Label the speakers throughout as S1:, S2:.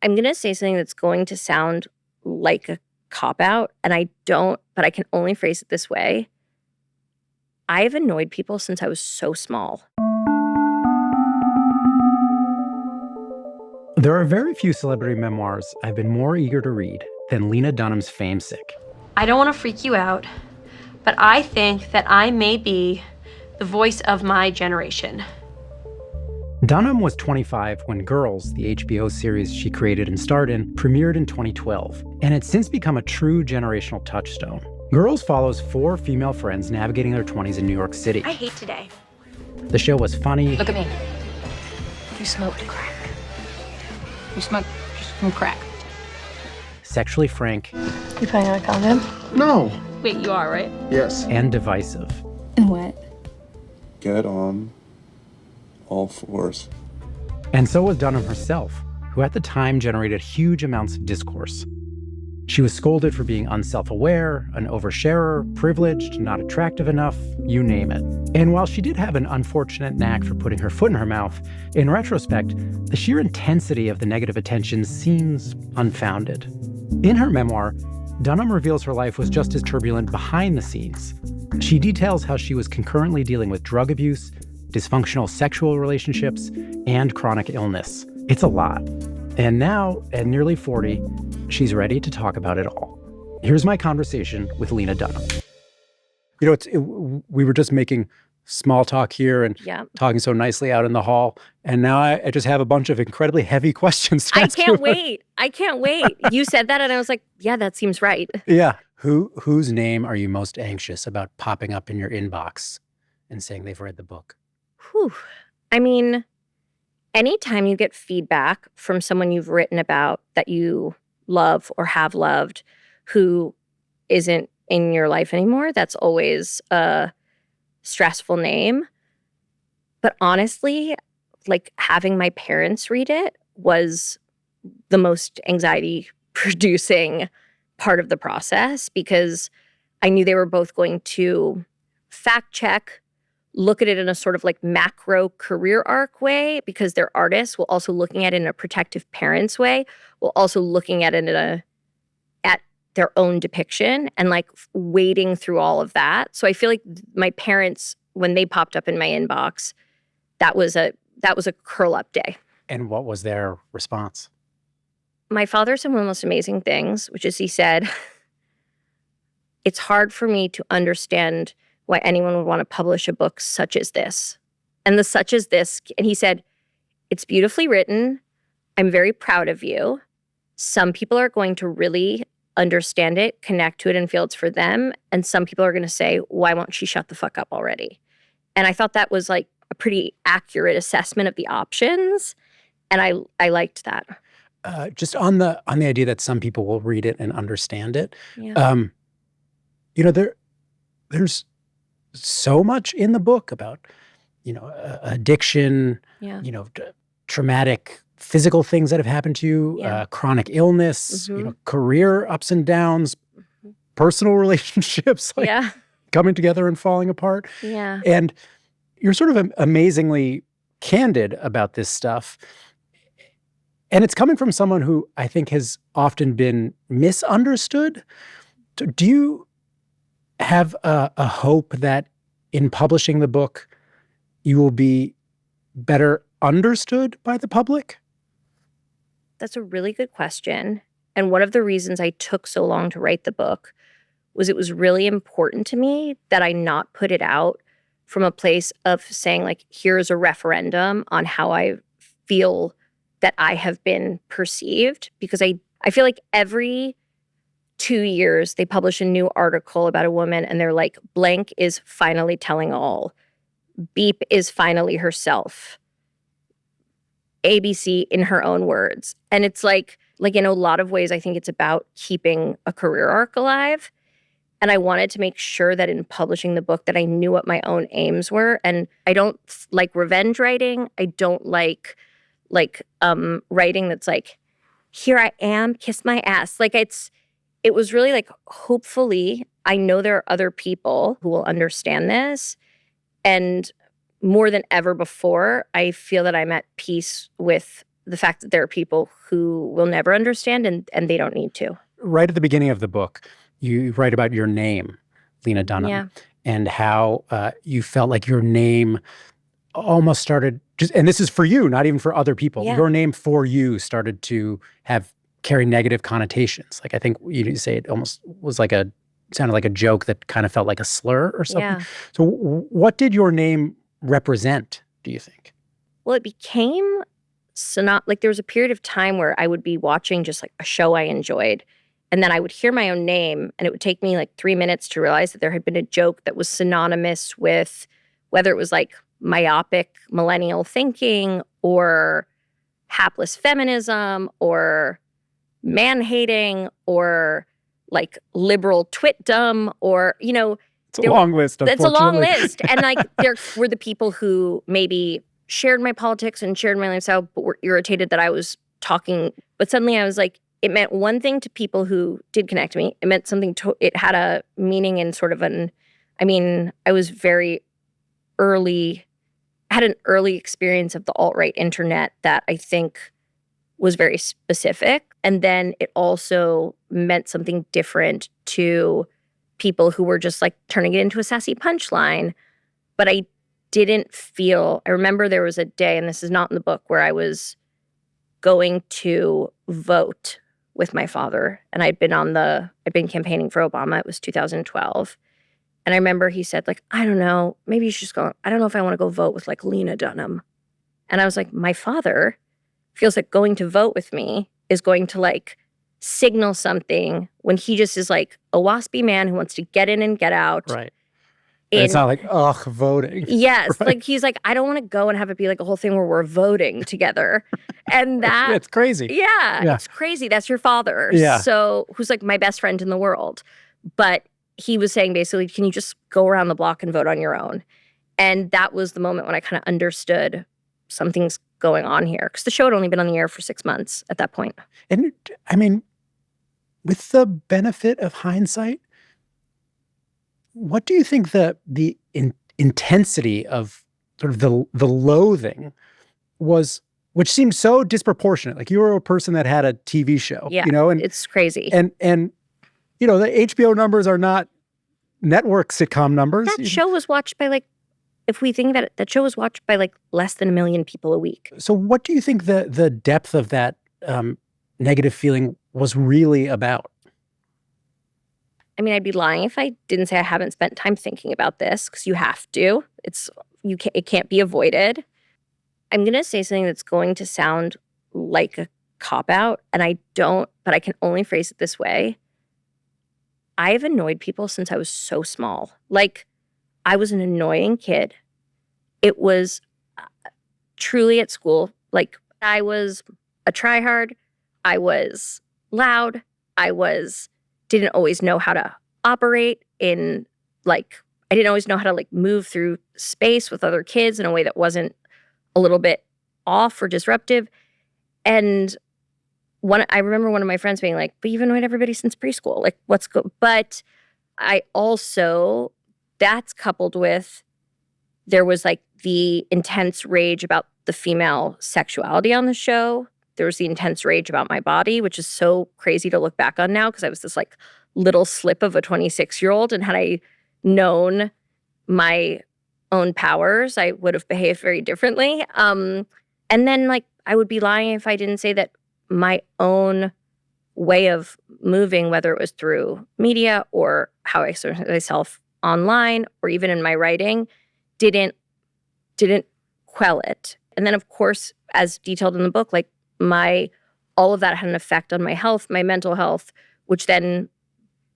S1: I'm going to say something that's going to sound like a cop-out, and I don't, but I can only phrase it this way. I've annoyed people since I was so small.
S2: There are very few celebrity memoirs I've been more eager to read than Lena Dunham's Famesick.
S3: I don't want to freak you out, but I think that I may be the voice of my generation.
S2: Dunham was 25 when Girls, the HBO series she created and starred in, premiered in 2012, and it's since become a true generational touchstone. Girls follows 4 female friends navigating their 20s in New York City.
S3: I hate today.
S2: The show was funny.
S4: Look at me. You smoked crack. You smoke crack.
S2: Sexually frank.
S3: You putting on a condom?
S5: No.
S3: Wait, you are, right?
S5: Yes.
S2: And divisive.
S4: And what?
S5: Get on all fours.
S2: And so was Dunham herself, who at the time generated huge amounts of discourse. She was scolded for being unself-aware, an oversharer, privileged, not attractive enough, you name it. And while she did have an unfortunate knack for putting her foot in her mouth, in retrospect, the sheer intensity of the negative attention seems unfounded. In her memoir, Dunham reveals her life was just as turbulent behind the scenes. She details how she was concurrently dealing with drug abuse, dysfunctional sexual relationships, and chronic illness. It's a lot. And now, at nearly 40, she's ready to talk about it all. Here's my conversation with Lena Dunham. You know, we were just making small talk here and talking so nicely out in the hall, and now I just have a bunch of incredibly heavy questions to ask you.
S1: I can't wait. You said that, and I was like, yeah, that seems right.
S2: Yeah. Whose name are you most anxious about popping up in your inbox and saying they've read the book?
S1: Whew. I mean, anytime you get feedback from someone you've written about that you love or have loved who isn't in your life anymore, that's always a stressful name. But honestly, like having my parents read it was the most anxiety-producing part of the process because I knew they were both going to fact check, look at it in a sort of like macro career arc way because they're artists, while also looking at it in a protective parents way, while also looking at it at their own depiction and like wading through all of that. So I feel like my parents, when they popped up in my inbox, that was a curl up day.
S2: And what was their response?
S1: My father said one of the most amazing things, which is he said, it's hard for me to understand why anyone would want to publish a book such as this. And the such as this, and he said, it's beautifully written. I'm very proud of you. Some people are going to really understand it, connect to it, and feel it's for them. And some people are going to say, why won't she shut the fuck up already? And I thought that was like a pretty accurate assessment of the options. And I liked that.
S2: Just on the idea that some people will read it and understand it.
S1: Yeah.
S2: You know, there's so much in the book about, you know, addiction, you know, traumatic physical things that have happened to you, chronic illness, you know, career ups and downs, personal relationships, like coming together and falling apart.
S1: Yeah.
S2: And you're sort of amazingly candid about this stuff. And it's coming from someone who I think has often been misunderstood. Do you have a hope that in publishing the book, you will be better understood by the public?
S1: That's a really good question. And one of the reasons I took so long to write the book was it was really important to me that I not put it out from a place of saying, like, here's a referendum on how I feel that I have been perceived. Because I feel like every 2 years, they publish a new article about a woman and they're like, blank is finally telling all. Beep is finally herself. ABC in her own words. And it's like in a lot of ways, I think it's about keeping a career arc alive. And I wanted to make sure that in publishing the book that I knew what my own aims were. And I don't like revenge writing. I don't like writing that's like, here I am, kiss my ass. Like it was really like, hopefully, I know there are other people who will understand this. And more than ever before, I feel that I'm at peace with the fact that there are people who will never understand and they don't need to.
S2: Right at the beginning of the book, you write about your name, Lena Dunham,
S1: Yeah.
S2: and how you felt like your name almost started just, and this is for you, not even for other people.
S1: Yeah.
S2: Your name for you started to carry negative connotations. Like I think you say it almost was sounded like a joke that kind of felt like a slur or something.
S1: Yeah.
S2: So what did your name represent, do you think?
S1: Well, it became like there was a period of time where I would be watching just like a show I enjoyed, and then I would hear my own name, and it would take me like 3 minutes to realize that there had been a joke that was synonymous with whether it was like myopic millennial thinking or hapless feminism or man-hating or like liberal twitdom or,
S2: It's a long list,
S1: it's a long
S2: unfortunately.
S1: list. And like there were the people who maybe shared my politics and shared my lifestyle, but were irritated that I was talking. But suddenly I was like, it meant one thing to people who did connect to me. It meant something it had a meaning in sort of I was very early, had an early experience of the alt-right internet that I think was very specific. And then it also meant something different to people who were just like turning it into a sassy punchline. But I remember there was a day, and this is not in the book, where I was going to vote with my father. And I'd been campaigning for Obama. It was 2012. And I remember he said, like, I don't know, maybe you should just go, I don't know if I want to go vote with like Lena Dunham. And I was like, my father feels like going to vote with me is going to like signal something when he just is like a waspy man who wants to get in and get out.
S2: Right. It's not like, voting.
S1: Yes.
S2: Right.
S1: Like he's like, I don't want to go and have it be like a whole thing where we're voting together. And that
S2: It's crazy.
S1: Yeah, it's crazy. That's your father.
S2: Yeah.
S1: So who's like my best friend in the world. But he was saying basically, can you just go around the block and vote on your own? And that was the moment when I kind of understood something's going on here. Because the show had only been on the air for 6 months at that point.
S2: And I mean, with the benefit of hindsight, what do you think the intensity of sort of the loathing was, which seemed so disproportionate? Like you were a person that had a TV show,
S1: Yeah,
S2: and
S1: it's crazy.
S2: And the HBO numbers are not network sitcom numbers.
S1: That show was watched by like, if we think that show was watched by like less than 1 million people a week.
S2: So what do you think the depth of that negative feeling was really about?
S1: I mean, I'd be lying if I didn't say I haven't spent time thinking about this, because you have to. It can't be avoided. I'm going to say something that's going to sound like a cop-out, and I don't, but I can only phrase it this way. I've annoyed people since I was so small. Like, I was an annoying kid. It was truly at school. Like, I was a tryhard. I was loud. I didn't always know how to operate in, like, I didn't always know how to, like, move through space with other kids in a way that wasn't a little bit off or disruptive. And I remember one of my friends being like, but you've annoyed everybody since preschool. Like, but I also, that's coupled with, there was like the intense rage about the female sexuality on the show. There was the intense rage about my body, which is so crazy to look back on now, because I was this like little slip of a 26-year-old. And had I known my own powers, I would have behaved very differently. And then like, I would be lying if I didn't say that my own way of moving, whether it was through media or how I express myself online or even in my writing, didn't quell it. And then, of course, as detailed in the book, like all of that had an effect on my health, my mental health, which then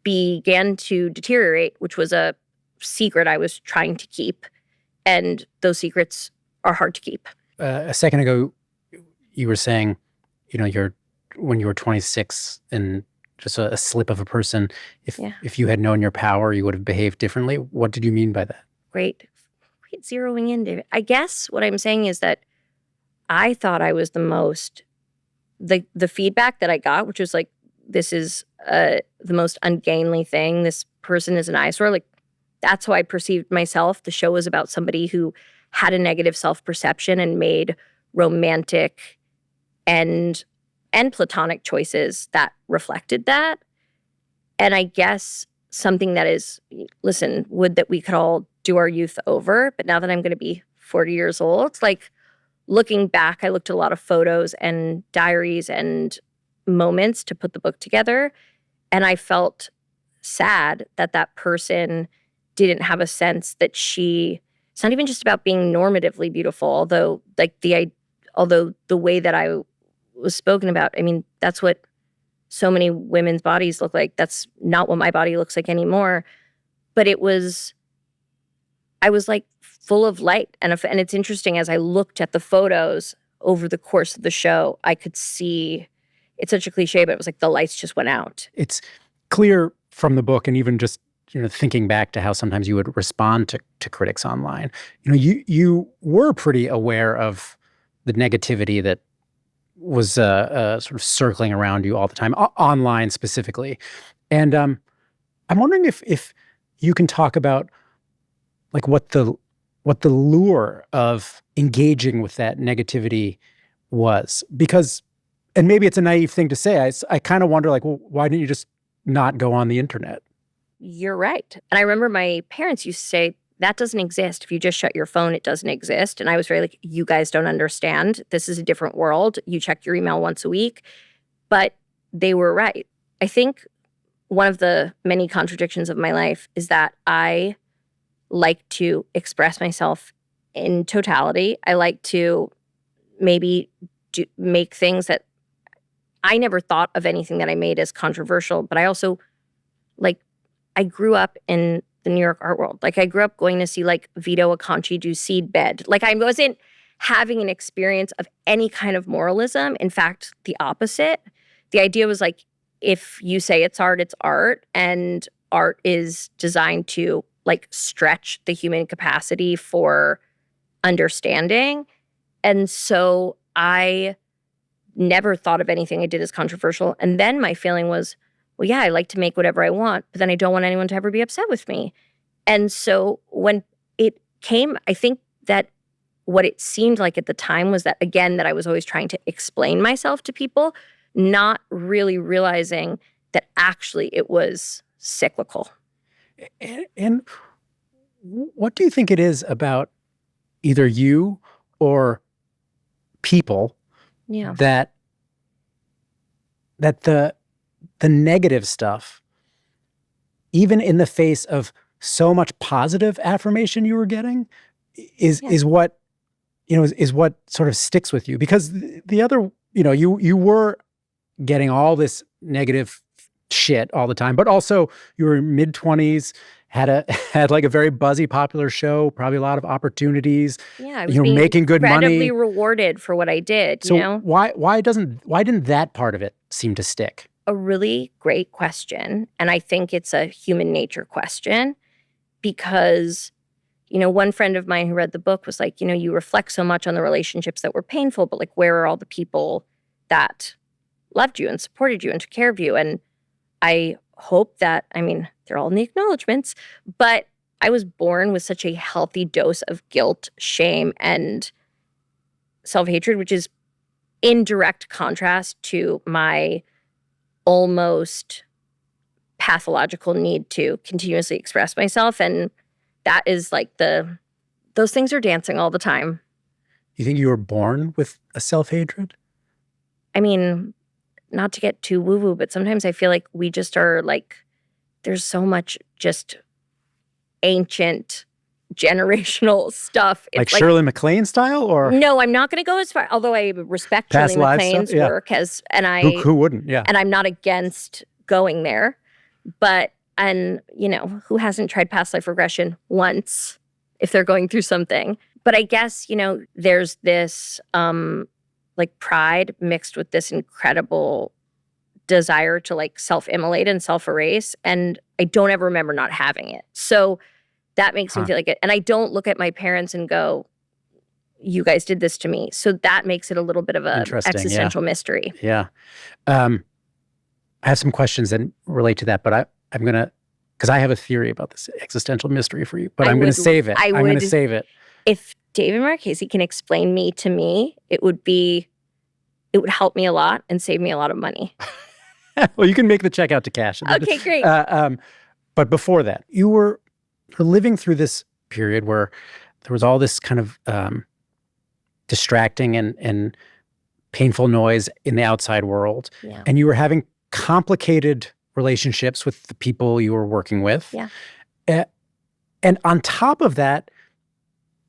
S1: began to deteriorate, which was a secret I was trying to keep. And those secrets are hard to keep.
S2: A second ago, you were saying, when you were 26 and just a slip of a person, if you had known your power, you would have behaved differently. What did you mean by that?
S1: Great zeroing in, David. I guess what I'm saying is that I thought I was the feedback that I got, which was like, this is the most ungainly thing. This person is an eyesore. Like, that's how I perceived myself. The show was about somebody who had a negative self-perception and made romantic and platonic choices that reflected that. And I guess something that is, listen, would that we could all do our youth over, but now that I'm going to be 40 years old, like looking back, I looked at a lot of photos and diaries and moments to put the book together, and I felt sad that that person didn't have a sense that it's not even just about being normatively beautiful, although the way that I was spoken about, I mean, that's what so many women's bodies look like. That's not what my body looks like anymore. But I was like full of light. And it's interesting, as I looked at the photos over the course of the show, I could see, it's such a cliche, but it was like the lights just went out.
S2: It's clear from the book, and even just thinking back to how sometimes you would respond to critics online. You were pretty aware of the negativity that was sort of circling around you all the time, online specifically. And I'm wondering if you can talk about like what the lure of engaging with that negativity was. Because, and maybe it's a naive thing to say, I kind of wonder, like, well, why didn't you just not go on the internet?
S1: You're right. And I remember my parents used to say, that doesn't exist. If you just shut your phone, it doesn't exist. And I was very like, you guys don't understand. This is a different world. You check your email once a week. But they were right. I think one of the many contradictions of my life is that I like to express myself in totality. I like to maybe make things that I never thought of anything that I made as controversial. But I also, like, I grew up in the New York art world. Like, I grew up going to see like Vito Acconci do Seedbed. Like, I wasn't having an experience of any kind of moralism. In fact, the opposite. The idea was like, if you say it's art, and art is designed to like stretch the human capacity for understanding. And so I never thought of anything I did as controversial. And then my feeling was, well, yeah, I like to make whatever I want, but then I don't want anyone to ever be upset with me. And so when it came, I think that what it seemed like at the time was that, again, that I was always trying to explain myself to people, not really realizing that actually it was cyclical.
S2: And what do you think it is about either you or people that the negative stuff, even in the face of so much positive affirmation you were getting, is what is what sort of sticks with you? Because the other, you were getting all this negative shit all the time, but also you were mid-20s, had like a very buzzy, popular show, probably a lot of opportunities.
S1: Yeah, I was being
S2: making good money,
S1: incredibly rewarded for what I did.
S2: So why didn't that part of it seem to stick?
S1: A really great question, and I think it's a human nature question, because one friend of mine who read the book was like, you reflect so much on the relationships that were painful, but like, where are all the people that loved you and supported you and took care of you? And I hope that, they're all in the acknowledgments, but I was born with such a healthy dose of guilt, shame, and self-hatred, which is in direct contrast to my almost pathological need to continuously express myself. And that is like those things are dancing all the time.
S2: You think you were born with a self-hatred?
S1: Not to get too woo-woo, but sometimes I feel like we just are like, there's so much just ancient generational stuff.
S2: It's like Shirley MacLaine style, or?
S1: No, I'm not going to go as far, although I respect Shirley MacLaine's work
S2: who wouldn't? Yeah.
S1: And I'm not against going there, but, who hasn't tried past life regression once if they're going through something? But I guess, there's this, like pride mixed with this incredible desire to like self-immolate and self-erase. And I don't ever remember not having it. So that makes me feel like it. And I don't look at my parents and go, you guys did this to me. So that makes it a little bit of a existential mystery.
S2: Yeah. I have some questions that relate to that, but I'm going to, because I have a theory about this existential mystery for you, but I'm going to save it. I'm going to save it.
S1: If David Marchese can explain me to me, it would be it would help me a lot and save me a lot of money.
S2: Well, you can make the check out to cash.
S1: Okay, great.
S2: But before that, you were living through this period where there was all this kind of distracting and painful noise in the outside world.
S1: Yeah.
S2: And you were having complicated relationships with the people you were working with.
S1: Yeah.
S2: And on top of that,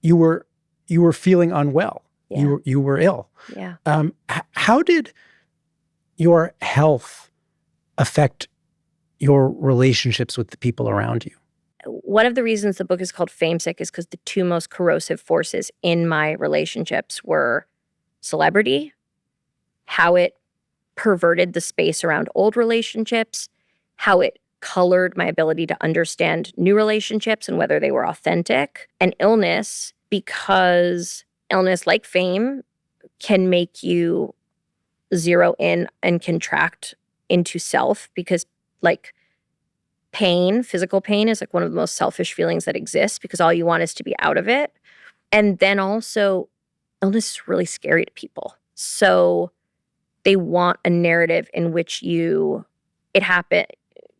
S2: you were feeling unwell.
S1: Yeah.
S2: You were ill.
S1: Yeah.
S2: How did your health affect your relationships with the people around you?
S1: One of the reasons the book is called Famesick is because the two most corrosive forces in my relationships were celebrity, how it perverted the space around old relationships, how it colored my ability to understand new relationships and whether they were authentic, and illness, because illness, like fame, can make you zero in and contract into self, because like pain, physical pain, is like one of the most selfish feelings that exists because all you want is to be out of it. And then also, illness is really scary to people. So they want a narrative in which it happened.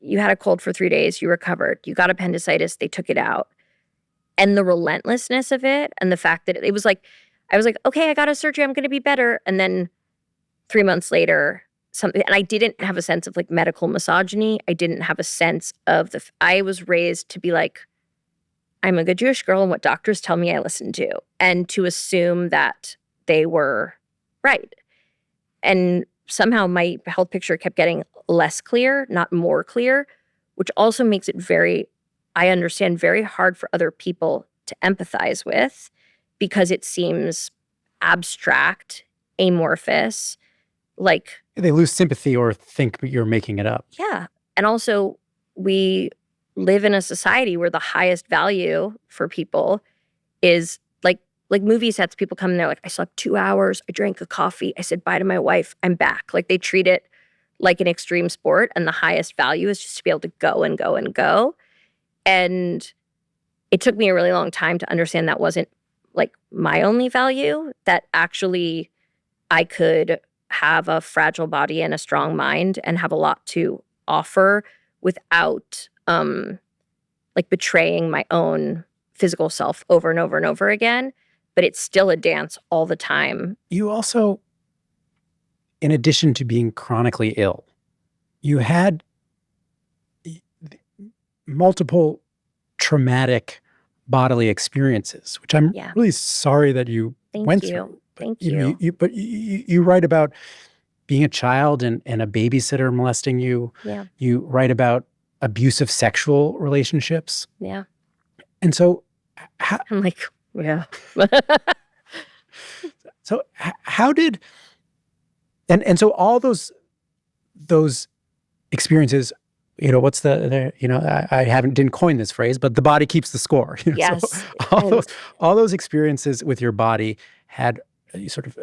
S1: You had a cold for 3 days, you recovered, you got appendicitis, they took it out. And the relentlessness of it, and the fact that it was like, I was like, okay, I got a surgery, I'm going to be better. And then 3 months later, something, and I didn't have a sense of like medical misogyny. I didn't have a sense of I was raised to be like, I'm a good Jewish girl, and what doctors tell me I listen to, and to assume that they were right. And somehow my health picture kept getting less clear, not more clear, which also makes it I understand, very hard for other people to empathize with, because it seems abstract, amorphous, like...
S2: They lose sympathy or think you're making it up.
S1: Yeah. And also, we live in a society where the highest value for people is like movie sets. People come in there like, I slept 2 hours, I drank a coffee, I said bye to my wife, I'm back. Like, they treat it like an extreme sport, and the highest value is just to be able to go and go and go. And it took me a really long time to understand that wasn't like my only value, that actually I could have a fragile body and a strong mind and have a lot to offer without like betraying my own physical self over and over and over again. But it's still a dance all the time.
S2: You also, in addition to being chronically ill, you had multiple traumatic bodily experiences, which I'm really sorry that you went through.
S1: Thank you.
S2: But you write about being a child and a babysitter molesting you.
S1: Yeah.
S2: You write about abusive sexual relationships.
S1: Yeah.
S2: And so...
S1: I'm like, yeah.
S2: So how did... And so all those experiences... what's I didn't coin this phrase, but the body keeps the score.
S1: Yes.
S2: So all those experiences with your body had sort of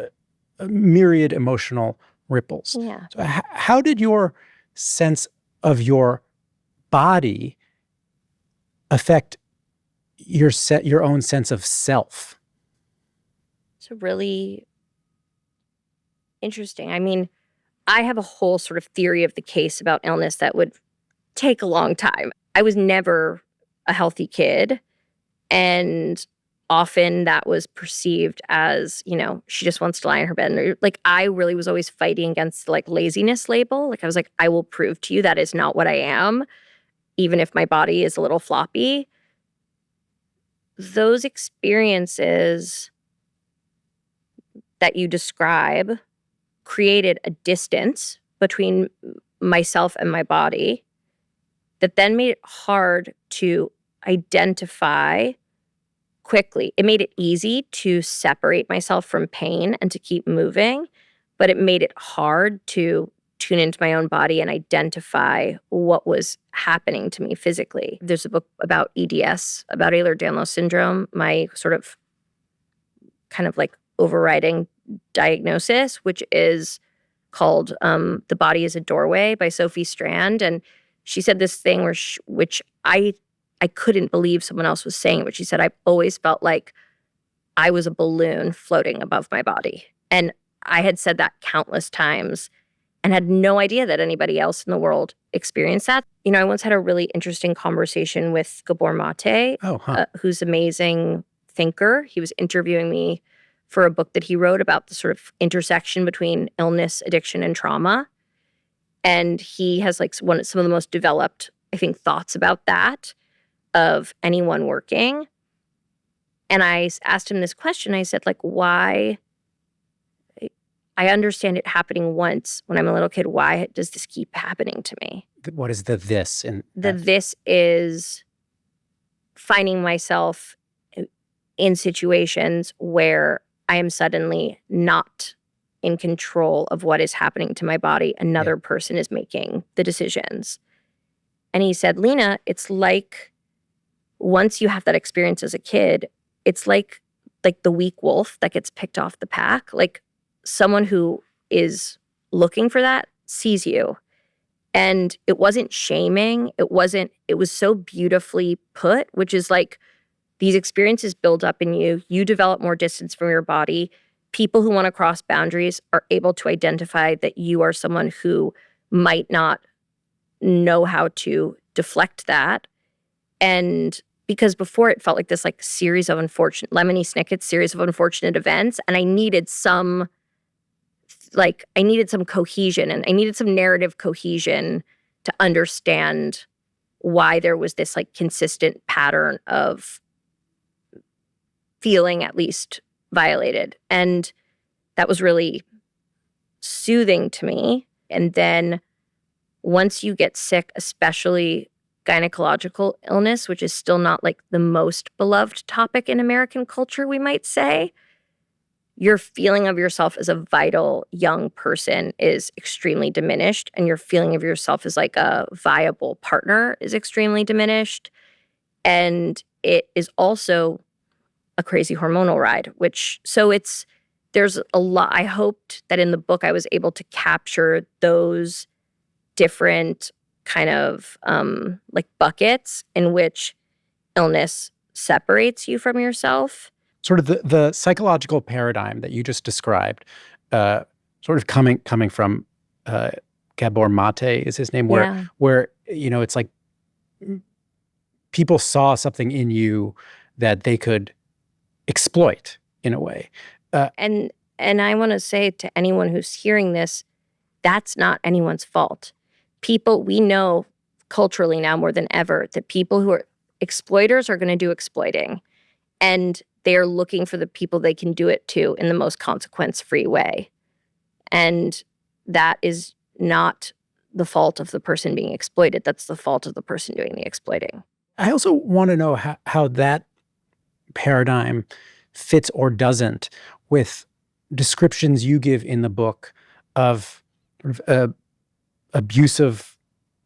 S2: a myriad emotional ripples.
S1: Yeah.
S2: So how did your sense of your body affect your own sense of self?
S1: It's really interesting. I mean, I have a whole sort of theory of the case about illness that would take a long time. I was never a healthy kid, and often that was perceived as, she just wants to lie in her bed. And like, I really was always fighting against the like laziness label. Like, I was like, I will prove to you that is not what I am, even if my body is a little floppy. Those experiences that you describe created a distance between myself and my body that then made it hard to identify quickly. It made it easy to separate myself from pain and to keep moving, but it made it hard to tune into my own body and identify what was happening to me physically. There's a book about EDS, about Ehlers-Danlos syndrome, my sort of kind of like overriding diagnosis, which is called The Body is a Doorway by Sophie Strand. And she said this thing which I couldn't believe someone else was saying it, but she said, I've always felt like I was a balloon floating above my body. And I had said that countless times and had no idea that anybody else in the world experienced that. I once had a really interesting conversation with Gabor Mate,
S2: Oh, huh.
S1: who's an amazing thinker. He was interviewing me for a book that he wrote about the sort of intersection between illness, addiction, and trauma. And he has like some of the most developed, I think, thoughts about that of anyone working. And I asked him this question. I said, like, why? I understand it happening once when I'm a little kid. Why does this keep happening to me?
S2: What is the this?
S1: This is finding myself in situations where I am suddenly not in control of what is happening to my body. Another person is making the decisions. And he said, Lena, it's like once you have that experience as a kid, it's like the weak wolf that gets picked off the pack. Like someone who is looking for that sees you. And it wasn't shaming. It was so beautifully put, which is like these experiences build up in you. You develop more distance from your body. People who want to cross boundaries are able to identify that you are someone who might not know how to deflect that. And because before it felt like this like series of unfortunate, Lemony Snicket's series of unfortunate events. And I needed some cohesion and I needed some narrative cohesion to understand why there was this like consistent pattern of feeling at least violated. And that was really soothing to me. And then once you get sick, especially gynecological illness, which is still not like the most beloved topic in American culture, we might say, your feeling of yourself as a vital young person is extremely diminished, and your feeling of yourself as like a viable partner is extremely diminished. And it is also a crazy hormonal ride, there's a lot. I hoped that in the book I was able to capture those different kind of like buckets in which illness separates you from yourself.
S2: Sort of the psychological paradigm that you just described, sort of coming from Gabor Mate is his name, where it's like people saw something in you that they could exploit in a way.
S1: And I want to say to anyone who's hearing this, that's not anyone's fault. We know culturally now more than ever that people who are exploiters are going to do exploiting. And they are looking for the people they can do it to in the most consequence-free way. And that is not the fault of the person being exploited. That's the fault of the person doing the exploiting.
S2: I also want to know how that paradigm fits or doesn't with descriptions you give in the book of sort of abusive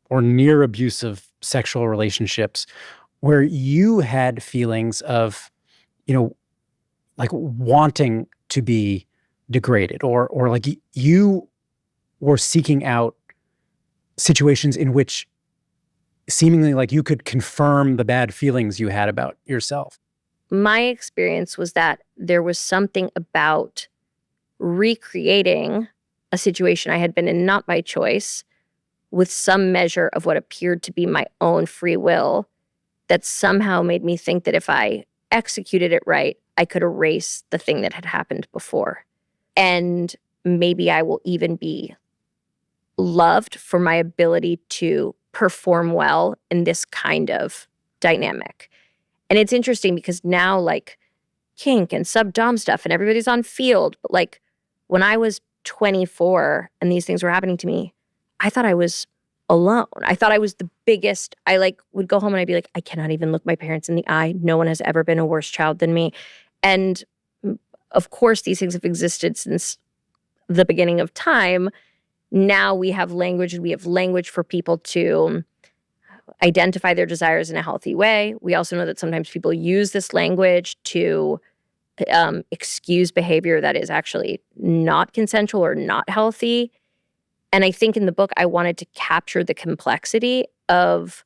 S2: or near abusive sexual relationships where you had feelings of, like wanting to be degraded or like you were seeking out situations in which seemingly like you could confirm the bad feelings you had about yourself.
S1: My experience was that there was something about recreating a situation I had been in, not by choice, with some measure of what appeared to be my own free will, that somehow made me think that if I executed it right, I could erase the thing that had happened before. And maybe I will even be loved for my ability to perform well in this kind of dynamic. And it's interesting because now like kink and sub-dom stuff and everybody's on field. But like when I was 24 and these things were happening to me, I thought I was alone. I thought I was the biggest. I like would go home and I'd be like, I cannot even look my parents in the eye. No one has ever been a worse child than me. And of course, these things have existed since the beginning of time. Now we have language, and we have language for people to identify their desires in a healthy way. We also know that sometimes people use this language to excuse behavior that is actually not consensual or not healthy. And I think in the book, I wanted to capture the complexity of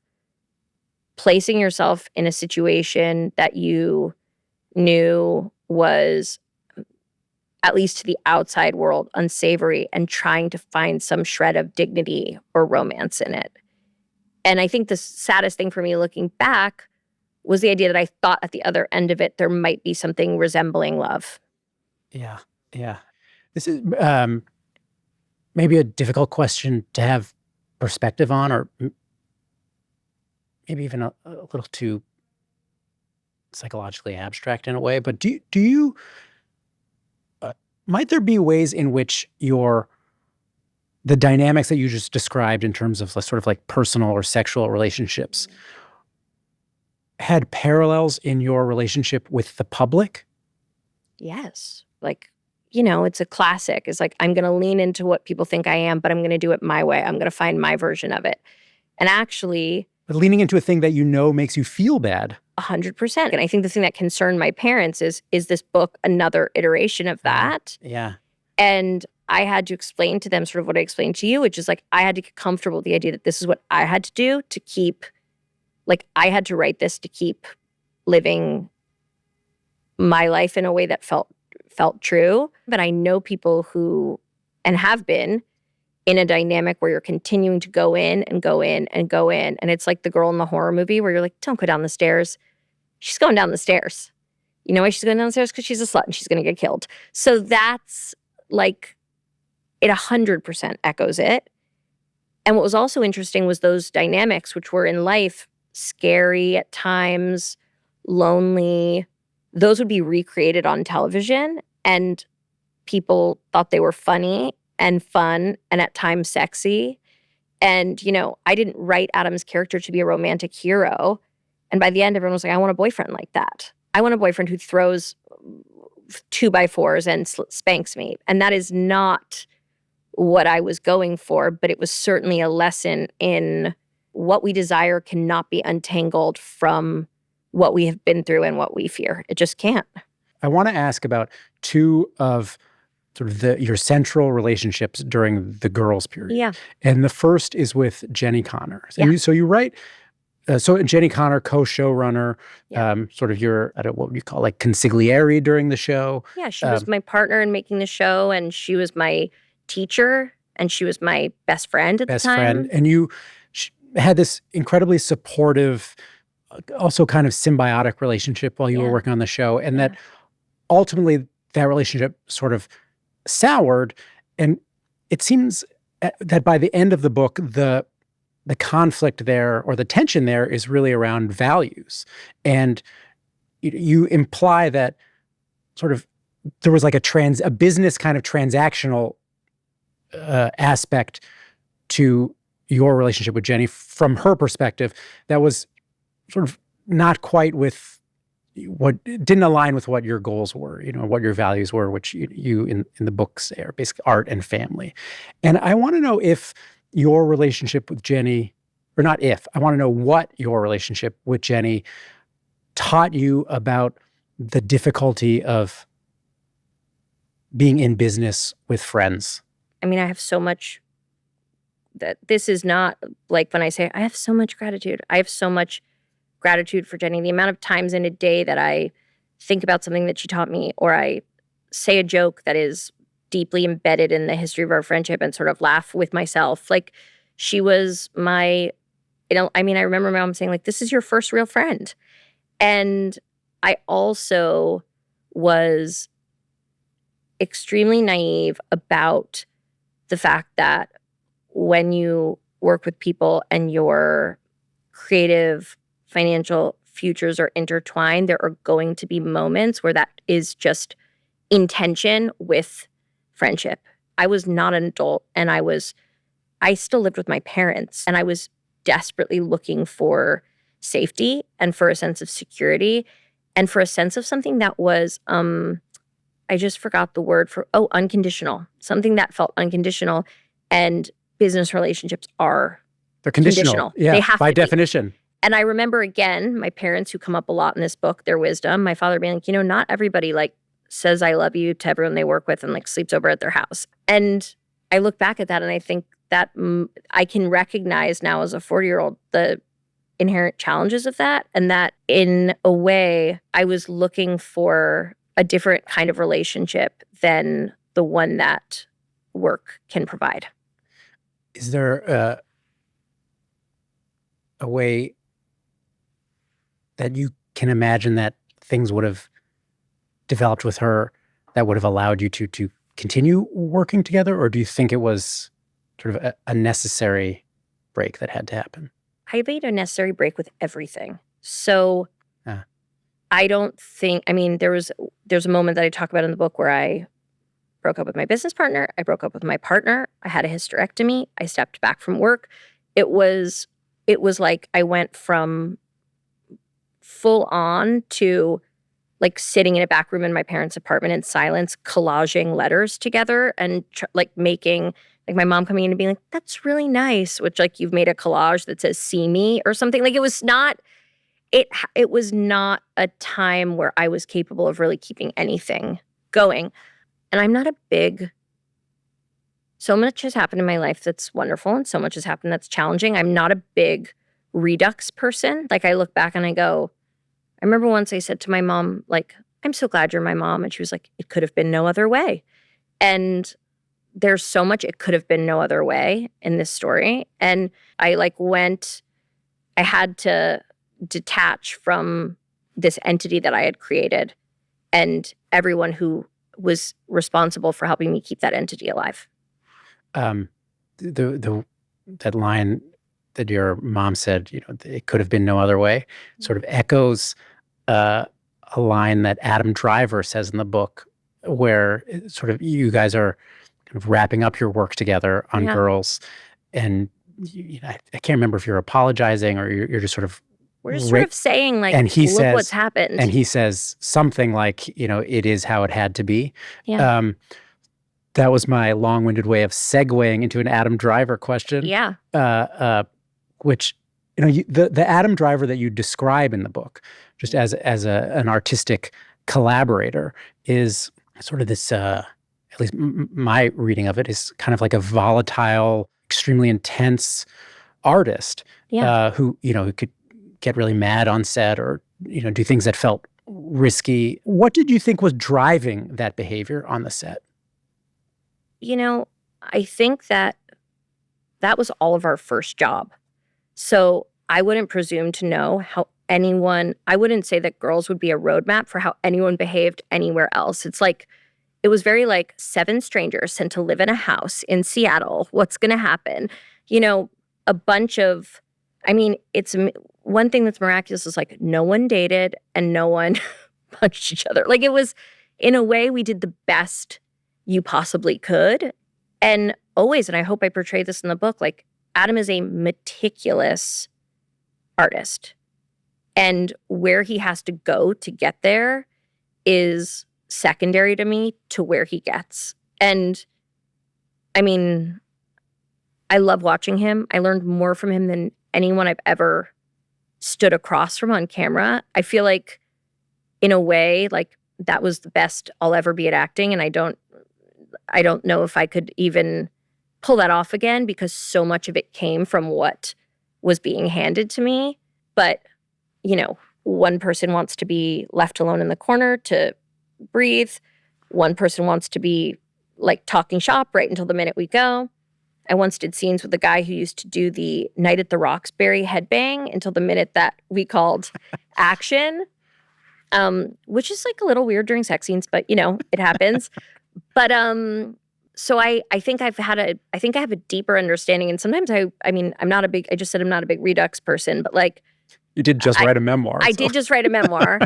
S1: placing yourself in a situation that you knew was at least to the outside world, unsavory and trying to find some shred of dignity or romance in it. And I think the saddest thing for me looking back was the idea that I thought at the other end of it, there might be something resembling love.
S2: Yeah. Yeah. This is maybe a difficult question to have perspective on, or maybe even a little too psychologically abstract in a way. But do you might there be ways in which the dynamics that you just described in terms of sort of like personal or sexual relationships had parallels in your relationship with the public?
S1: Yes. Like, it's a classic. It's like, I'm going to lean into what people think I am, but I'm going to do it my way. I'm going to find my version of it. And actually,
S2: But leaning into a thing that makes you feel bad.
S1: 100%. And I think the thing that concerned my parents is this book another iteration of that?
S2: Yeah.
S1: And I had to explain to them sort of what I explained to you, which is like, I had to get comfortable with the idea that this is what I had to do to keep, like, I had to write this to keep living my life in a way that felt true. But I know people who, and have been, in a dynamic where you're continuing to go in and go in and go in. And it's like the girl in the horror movie where you're like, don't go down the stairs. She's going down the stairs. You know why she's going down the stairs? Because she's a slut and she's going to get killed. So that's like, it 100% echoes it. And what was also interesting was those dynamics, which were in life scary at times, lonely. Those would be recreated on television, and people thought they were funny and fun and at times sexy. And, I didn't write Adam's character to be a romantic hero. And by the end, everyone was like, I want a boyfriend like that. I want a boyfriend who throws 2x4s and spanks me. And that is not what I was going for, but it was certainly a lesson in what we desire cannot be untangled from what we have been through and what we fear. It just can't.
S2: I want to ask about two of sort of your central relationships during the girls' period.
S1: Yeah.
S2: And the first is with Jenni Konner.
S1: Yeah.
S2: So you write, Jenni Konner, co-showrunner, sort of your, I don't know what you call, like consigliere during the show.
S1: Yeah, she was my partner in making the show, and she was my teacher, and she was my best friend at the time. Best friend.
S2: And you had this incredibly supportive, also kind of symbiotic relationship while you were working on the show. And that ultimately that relationship sort of soured. And it seems that by the end of the book, the conflict there, or the tension there, is really around values. And you imply that sort of there was like a business kind of transactional aspect to your relationship with Jenni from her perspective that was sort of not quite with what didn't align with what your goals were, what your values were, which you in the books are basically art and family. And I want to know if your relationship with Jenni, or not if, I want to know what your relationship with Jenni taught you about the difficulty of being in business with friends.
S1: I mean, I have so much that this is not like when I say I have so much gratitude. I have so much gratitude for Jenni. The amount of times in a day that I think about something that she taught me, or I say a joke that is deeply embedded in the history of our friendship and sort of laugh with myself. Like, she was my, I remember my mom saying, like, this is your first real friend. And I also was extremely naive about the fact that when you work with people and your creative, financial futures are intertwined, there are going to be moments where that is just in tension with friendship. I was not an adult, and I still lived with my parents, and I was desperately looking for safety and for a sense of security and for a sense of something that was, I just forgot the word for, unconditional. Something that felt unconditional. And business relationships are
S2: They're conditional. Yeah,
S1: they have
S2: by
S1: to be.
S2: definition.
S1: And I remember, again, my parents, who come up a lot in this book, their wisdom, my father being like, not everybody like says I love you to everyone they work with and like sleeps over at their house. And I look back at that and I think that I can recognize now as a 40-year-old the inherent challenges of that. And that in a way, I was looking for a different kind of relationship than the one that work can provide.
S2: Is there a way that you can imagine that things would have developed with her that would have allowed you to continue working together? Or do you think it was sort of a necessary break that had to happen?
S1: I made a necessary break with everything. So
S2: Ah.
S1: I don't think, I mean, there's a moment that I talk about in the book where I broke up with my business partner. I broke up with my partner. I had a hysterectomy. I stepped back from work. It was like I went from full on to like sitting in a back room in my parents' apartment in silence, collaging letters together and like making, like my mom coming in and being like, "That's really nice," which like you've made a collage that says "see me" or something. Like it was not a time where I was capable of really keeping anything going. And I'm not so much has happened in my life that's wonderful and so much has happened that's challenging. I'm not a big redux person. Like I look back and I go, I remember once I said to my mom, like, "I'm so glad you're my mom." And she was like, "It could have been no other way." And there's so much it could have been no other way in this story. And I had to detach from this entity that I had created and everyone who was responsible for helping me keep that entity alive.
S2: That line that your mom said, it could have been no other way, sort of echoes a line that Adam Driver says in the book, where sort of you guys are kind of wrapping up your work together on
S1: Yeah.
S2: Girls, and I can't remember if you're apologizing or you're just sort of
S1: We're just sort of saying, like,
S2: and he
S1: look
S2: says,
S1: what's happened.
S2: And he says something like, it is how it had to be.
S1: Yeah.
S2: That was my long-winded way of segueing into an Adam Driver question.
S1: Yeah.
S2: Which, the Adam Driver that you describe in the book, just as an artistic collaborator, is sort of this, at least my reading of it, is kind of like a volatile, extremely intense artist.
S1: Yeah.
S2: Who could get really mad on set or, do things that felt risky. What did you think was driving that behavior on the set?
S1: I think that was all of our first job. So I wouldn't presume to know how I wouldn't say that Girls would be a roadmap for how anyone behaved anywhere else. It was very like 7 strangers sent to live in a house in Seattle. What's going to happen? A bunch of, it's one thing that's miraculous is like no one dated and no one punched each other. Like it was, in a way, we did the best you possibly could. And always, and I hope I portray this in the book, like Adam is a meticulous artist. And where he has to go to get there is secondary to me to where he gets. And I love watching him. I learned more from him than anyone I've ever stood across from on camera. I feel like, in a way, like that was the best I'll ever be at acting. And I don't know if I could even pull that off again because so much of it came from what was being handed to me. But, one person wants to be left alone in the corner to breathe. One person wants to be like talking shop right until the minute we go. I once did scenes with a guy who used to do the Night at the Roxbury headbang until the minute that we called action, which is like a little weird during sex scenes, but it happens. But so I think I have a deeper understanding, and sometimes I just said I'm not a big redux person, but like
S2: you did just write a memoir.
S1: I did just write a memoir,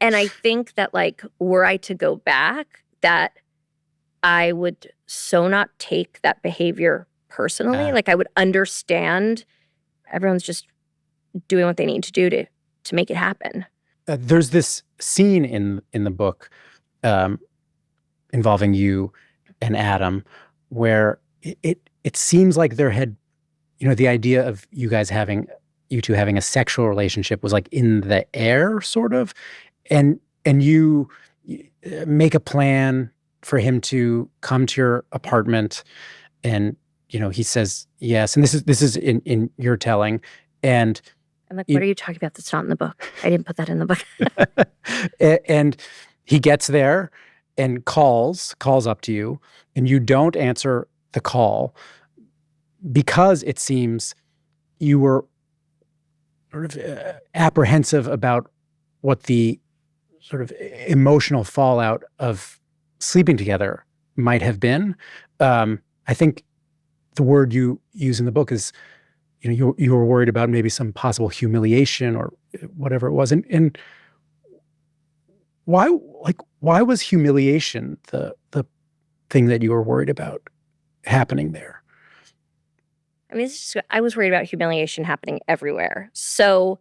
S1: and I think that like were I to go back, that I would so not take that behavior personally. Like I would understand everyone's just doing what they need to do to make it happen.
S2: There's this scene in the book involving you and Adam where it seems like there had, the idea of you two having a sexual relationship was like in the air sort of, and you make a plan for him to come to your apartment, and he says yes, and this is in your telling, and
S1: I'm like, what are you talking about? That's not in the book. I didn't put that in the book.
S2: and he gets there and calls up to you, and you don't answer the call because it seems you were sort of apprehensive about what the sort of emotional fallout of sleeping together might have been. I think the word you use in the book is, you were worried about maybe some possible humiliation or whatever it was. And why was humiliation the thing that you were worried about happening there?
S1: I mean, I was worried about humiliation happening everywhere. So,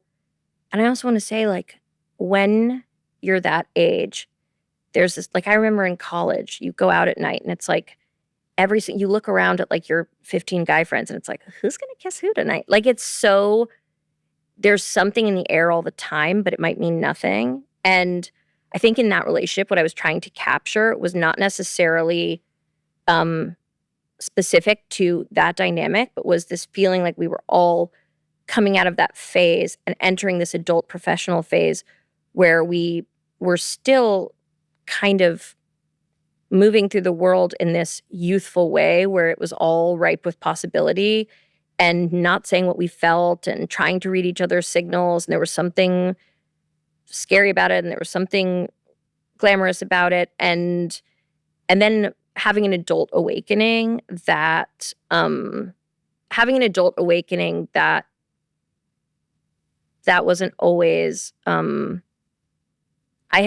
S1: and I also want to say, like, when you're that age, there's this, like, I remember in college, you go out at night and it's like, you look around at like your 15 guy friends and it's like, who's going to kiss who tonight? Like, there's something in the air all the time, but it might mean nothing. And I think in that relationship, what I was trying to capture was not necessarily specific to that dynamic, but was this feeling like we were all coming out of that phase and entering this adult professional phase where we were still kind of moving through the world in this youthful way where it was all ripe with possibility and not saying what we felt and trying to read each other's signals. And there was something scary about it and there was something glamorous about it. And then having an adult awakening that wasn't always I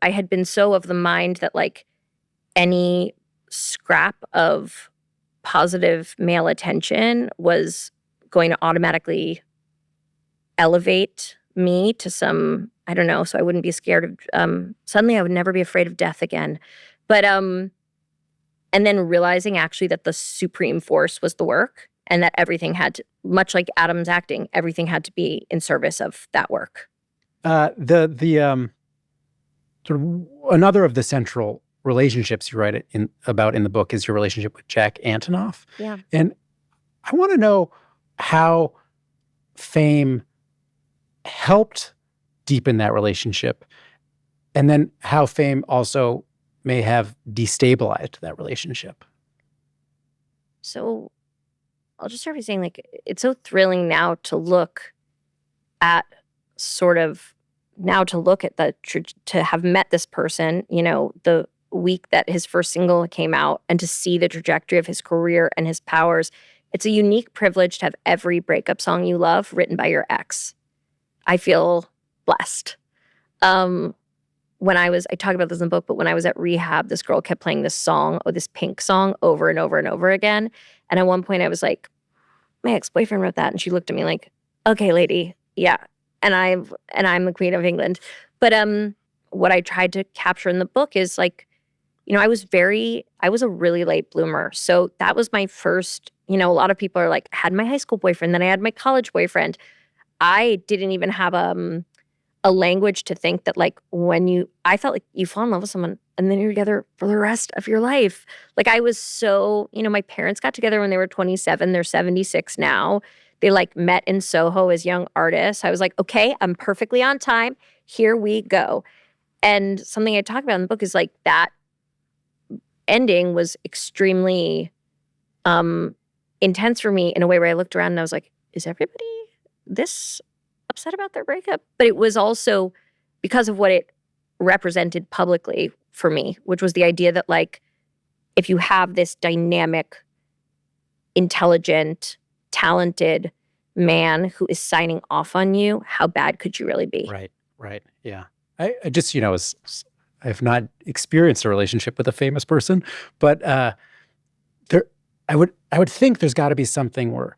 S1: had been so of the mind that like any scrap of positive male attention was going to automatically elevate me to some, I don't know, so I wouldn't be scared of, suddenly I would never be afraid of death again. But, and then realizing actually that the supreme force was the work and that everything had to, much like Adam's acting, everything had to be in service of that work.
S2: The sort of another of the central relationships you write about in the book is your relationship with Jack Antonoff.
S1: Yeah.
S2: And I want to know how fame helped deepen that relationship, and then how fame also may have destabilized that relationship.
S1: So I'll just start by saying, like, it's so thrilling now to look at to have met this person, the week that his first single came out and to see the trajectory of his career and his powers. It's a unique privilege to have every breakup song you love written by your ex. I feel blessed. I talk about this in the book, but when I was at rehab, this girl kept playing this Pink song over and over and over again. And at one point I was like, my ex-boyfriend wrote that. And she looked at me like, okay, lady. Yeah. And I'm the Queen of England. But what I tried to capture in the book is like, I was a really late bloomer. So that was my first, a lot of people are like, I had my high school boyfriend, then I had my college boyfriend. I didn't even have a language to think that like I felt like you fall in love with someone and then you're together for the rest of your life. Like I was so, my parents got together when they were 27, they're 76 now. They like met in Soho as young artists. I was like, okay, I'm perfectly on time. Here we go. And something I talk about in the book is like that ending was extremely intense for me in a way where I looked around and I was like, is everybody this upset about their breakup? But it was also because of what it represented publicly for me, which was the idea that like, if you have this dynamic, intelligent, talented man who is signing off on you, how bad could you really be?
S2: Right. Yeah. I just, I've not experienced a relationship with a famous person, but I would think there's got to be something where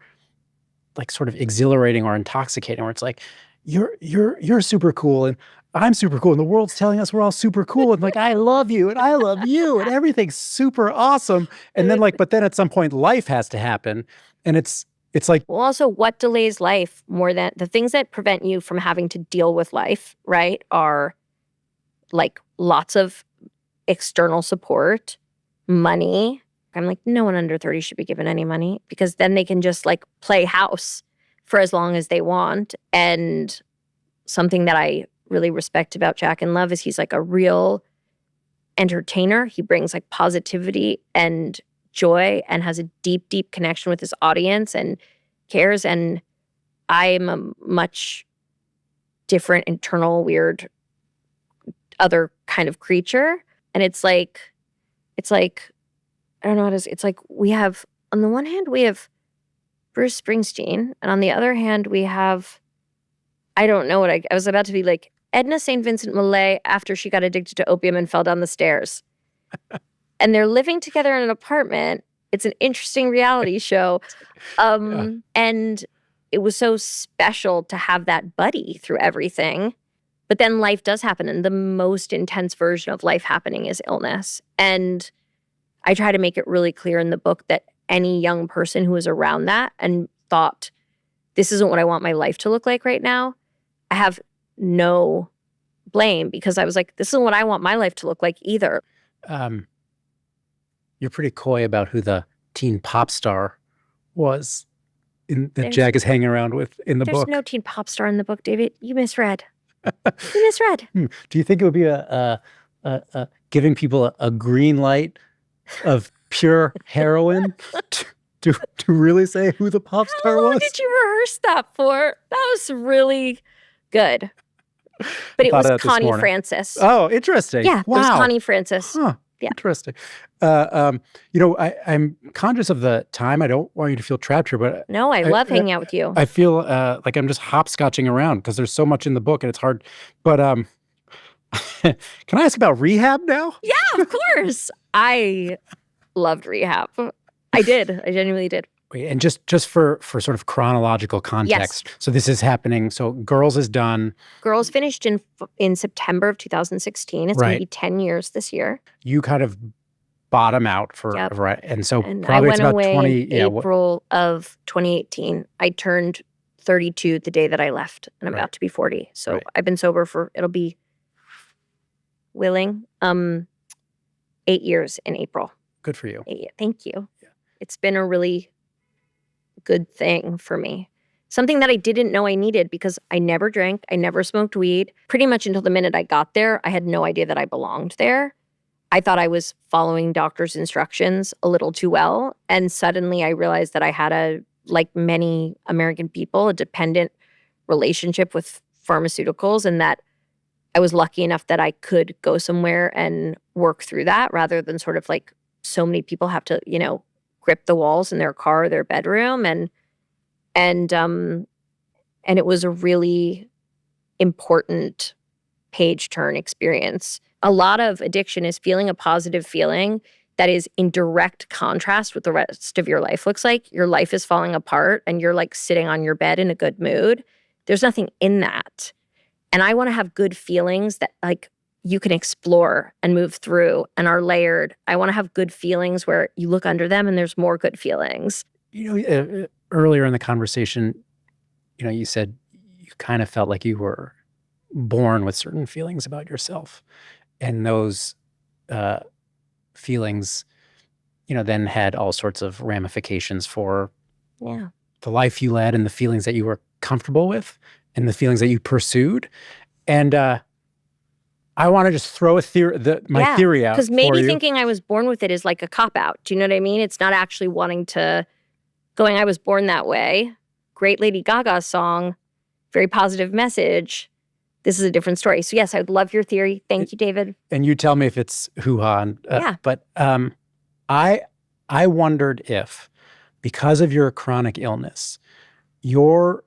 S2: like sort of exhilarating or intoxicating where it's like, you're super cool and I'm super cool and the world's telling us we're all super cool and like, I love you and I love you and everything's super awesome. And then but then at some point life has to happen and it's like,
S1: well, also what delays life more than the things that prevent you from having to deal with life, right, are like lots of external support, money. I'm like, no one under 30 should be given any money because then they can just like play house for as long as they want. And something that I really respect about Jack and love is he's like a real entertainer. He brings like positivity and joy and has a deep, deep connection with his audience and cares. And I'm a much different, internal, weird, other kind of creature. And it's like, I don't know how to say, it's like we have, on the one hand, we have Bruce Springsteen. And on the other hand, we have, I don't know what I was about to be like, Edna St. Vincent Millay after she got addicted to opium and fell down the stairs. And they're living together in an apartment. It's an interesting reality show. And it was so special to have that buddy through everything. But then life does happen. And the most intense version of life happening is illness. And I try to make it really clear in the book that any young person who was around that and thought, this isn't what I want my life to look like right now, I have no blame, because I was like, this isn't what I want my life to look like either.
S2: You're pretty coy about who the teen pop star was that Jack is hanging around with in the book.
S1: There's no teen pop star in the book, David. You misread. You misread.
S2: Do you think it would be a giving people a green light of pure heroin to really say who the pop star was?
S1: How long did you rehearse that for? That was really good. But it was Connie Francis.
S2: Oh, interesting.
S1: Yeah,
S2: wow.
S1: It was Connie Francis.
S2: Huh. Yeah. Interesting. I'm conscious of the time. I don't want you to feel trapped here, but
S1: no, I love hanging out with you.
S2: I feel like I'm just hopscotching around because there's so much in the book and it's hard. But can I ask about rehab now?
S1: Yeah, of course. I loved rehab. I did. I genuinely did.
S2: Wait, and just for sort of chronological context. Yes. So this is happening. So Girls is done.
S1: Girls finished in September of 2016. It's going to be 10 years this year.
S2: You kind of bottom out for right, and so
S1: and
S2: probably
S1: I
S2: it's
S1: went
S2: about
S1: away
S2: 20.
S1: April of 2018. I turned 32 the day that I left, and I'm about to be 40. So I've been sober for it'll be 8 years in April.
S2: Good for you.
S1: Thank you. Yeah. It's been a really good thing for me. Something that I didn't know I needed because I never drank. I never smoked weed. Pretty much until the minute I got there, I had no idea that I belonged there. I thought I was following doctor's instructions a little too well. And suddenly I realized that I had like many American people, a dependent relationship with pharmaceuticals, and that I was lucky enough that I could go somewhere and work through that rather than sort of like so many people have to, grip the walls in their car or their bedroom. And it was a really important page turn experience. A lot of addiction is feeling a positive feeling that is in direct contrast with the rest of your life looks like. Your life is falling apart and you're like sitting on your bed in a good mood. There's nothing in that. And I want to have good feelings that like you can explore and move through and are layered. I want to have good feelings where you look under them and there's more good feelings.
S2: Earlier in the conversation, you said you kind of felt like you were born with certain feelings about yourself. And those feelings, then had all sorts of ramifications for the life you led and the feelings that you were comfortable with and the feelings that you pursued. And I want to just throw my theory out.
S1: Because maybe thinking I was born with it is like a cop-out. Do you know what I mean? It's not actually going, I was born that way. Great Lady Gaga song, very positive message. This is a different story. So yes, I would love your theory. Thank you, David.
S2: And you tell me if it's hoo-ha. But I wondered if, because of your chronic illness, your